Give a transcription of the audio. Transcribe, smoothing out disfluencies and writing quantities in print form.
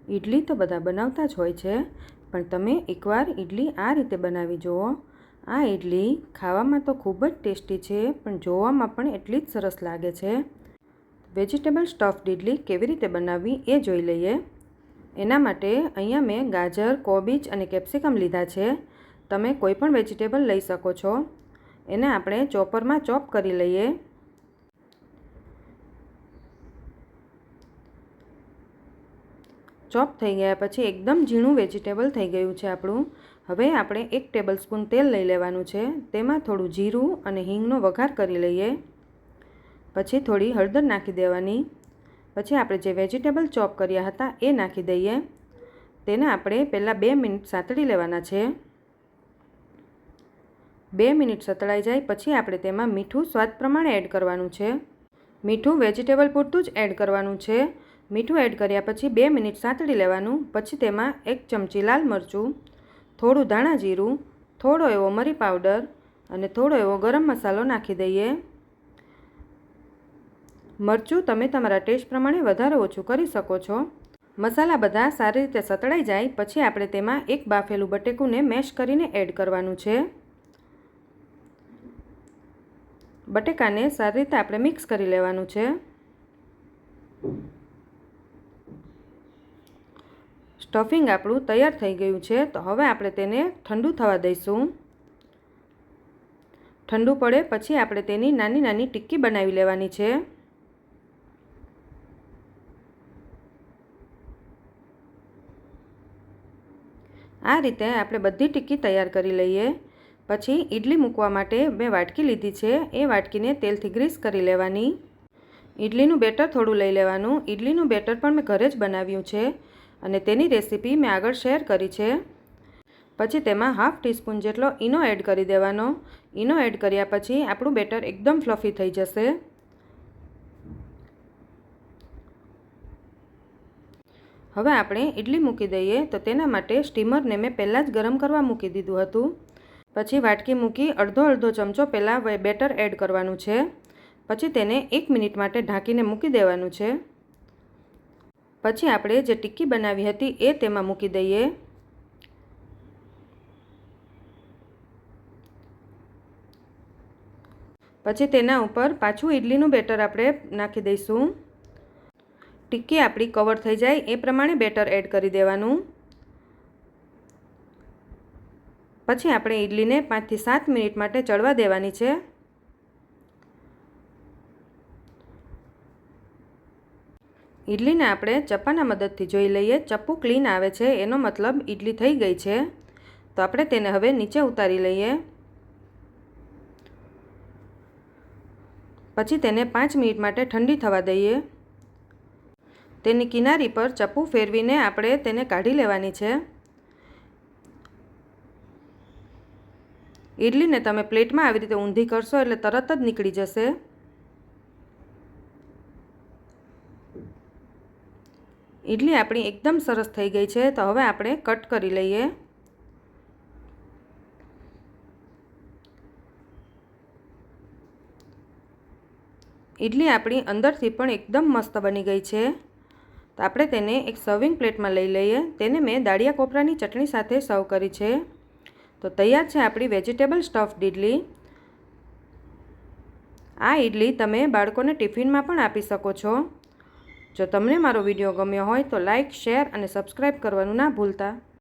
ઇડલી તો બધા બનાવતા જ હોય છે, પણ તમે એકવાર ઇડલી આ રીતે બનાવી જુઓ। આ ઇડલી ખાવામાં તો ખૂબ જ ટેસ્ટી છે, પણ જોવામાં પણ એટલી જ સરસ લાગે છે। વેજીટેબલ સ્ટફ્ડ ઇડલી કેવી રીતે બનાવવી એ જોઈ લઈએ। એના માટે અહીંયા મેં ગાજર, કોબીજ અને કેપ્સિકમ લીધા છે। તમે કોઈ પણ વેજીટેબલ લઈ શકો છો। એને આપણે ચોપરમાં ચોપ કરી લઈએ। ચોપ થઈ ગયા પછી એકદમ ઝીણું વેજીટેબલ થઈ ગયું છે આપણું। હવે આપણે 1 ટેબલસ્પૂન તેલ લઈ લેવાનું છે। તેમાં થોડું જીરું અને હિંગનો વઘાર કરી લઈએ। પછી થોડી હળદર નાખી દેવાની। પછી આપણે જે વેજીટેબલ ચોપ કર્યા હતા એ નાખી દઈએ। તેને આપણે પહેલાં 2 મિનિટ સાતળી લેવાના છે। 2 મિનિટ સતળાઈ જાય પછી આપણે તેમાં મીઠું સ્વાદ પ્રમાણે એડ કરવાનું છે। મીઠું વેજીટેબલ પૂરતું જ એડ કરવાનું છે। મીઠું એડ કર્યા પછી 2 મિનિટ સાતળી લેવાનું। પછી તેમાં 1 ચમચી લાલ મરચું, થોડું ધાણા જીરું, થોડો એવો મરી પાવડર અને થોડો એવો ગરમ મસાલો નાખી દઈએ। મરચું તમે તમારા ટેસ્ટ પ્રમાણે વધારે ઓછું કરી શકો છો। મસાલા બધા સારી રીતે સતળાઈ જાય પછી આપણે તેમાં 1 બાફેલું બટેકુંને મેશ કરીને એડ કરવાનું છે। બટેકાને સારી રીતે આપણે મિક્સ કરી લેવાનું છે। સ્ટફિંગ આપણું તૈયાર થઈ ગયું છે, તો હવે આપણે તેને ઠંડુ થવા દઈશું। ઠંડુ પડે પછી આપણે તેની નાની નાની ટિક્કી બનાવી લેવાની છે। આ રીતે આપણે બધી ટિક્કી તૈયાર કરી લઈએ। પછી ઇડલી મૂકવા માટે મેં વાટકી લીધી છે। એ વાટકીને તેલથી ગ્રીસ કરી લેવાની। ઇડલીનું બેટર થોડું લઈ લેવાનું। ઇડલીનું બેટર પણ મેં ઘરે જ બનાવ્યું છે અને તેની રેસીપી મેં આગળ શેર કરી છે। પછી તેમાં 1/2 ટીસ્પૂન જેટલો ઈનો એડ કરી દેવાનો। ઈનો એડ કર્યા પછી આપણું બેટર એકદમ ફ્લફી થઈ જશે। હવે આપણે ઇડલી મૂકી દઈએ, તો તેના માટે સ્ટીમરને મેં પહેલાં જ ગરમ કરવા મૂકી દીધું હતું। પછી વાટકી મૂકી અડધો ચમચો પહેલાં બેટર એડ કરવાનું છે। પછી તેને 1 મિનિટ માટે ઢાંકીને મૂકી દેવાનું છે। પછી આપણે જે ટિક્કી બનાવી હતી એ તેમાં મૂકી દઈએ। પછી તેના ઉપર પાછું ઇડલીનું બેટર આપણે નાખી દઈશું। ટિક્કી આપણી કવર થઈ જાય એ પ્રમાણે બેટર એડ કરી દેવાનું। પછી આપણે ઇડલીને 5 થી 7 મિનિટ માટે ચડવા દેવાની છે। ઇડલીને આપણે ચપ્પાના મદદથી જોઈ લઈએ। ચપ્પુ ક્લીન આવે છે એનો મતલબ ઇડલી થઈ ગઈ છે। તો આપણે તેને હવે નીચે ઉતારી લઈએ। પછી તેને 5 મિનિટ માટે ઠંડી થવા દઈએ। તેની કિનારી પર ચપ્પુ ફેરવીને આપણે તેને કાઢી લેવાની છે। ઇડલીને તમે પ્લેટમાં આવી રીતે ઊંધી કરશો એટલે તરત જ નીકળી જશે। ઇડલી આપણી એકદમ સરસ થઈ ગઈ છે, તો હવે આપણે કટ કરી લઈએ। ઇડલી આપણી અંદરથી પણ એકદમ મસ્ત બની ગઈ છે। તો આપણે તેને એક સર્વિંગ પ્લેટમાં લઈ લઈએ। તેને મેં દાળિયા કોપરાની ચટણી સાથે સર્વ કરી છે। તો તૈયાર છે આપણી વેજીટેબલ સ્ટફ્ડ ઇડલી। આ ઇડલી તમે બાળકોને ટિફિનમાં પણ આપી શકો છો। જો તમને મારો વિડીયો ગમ્યો હોય તો લાઇક, શેર અને સબસ્ક્રાઈબ કરવાનું ના ભૂલતા।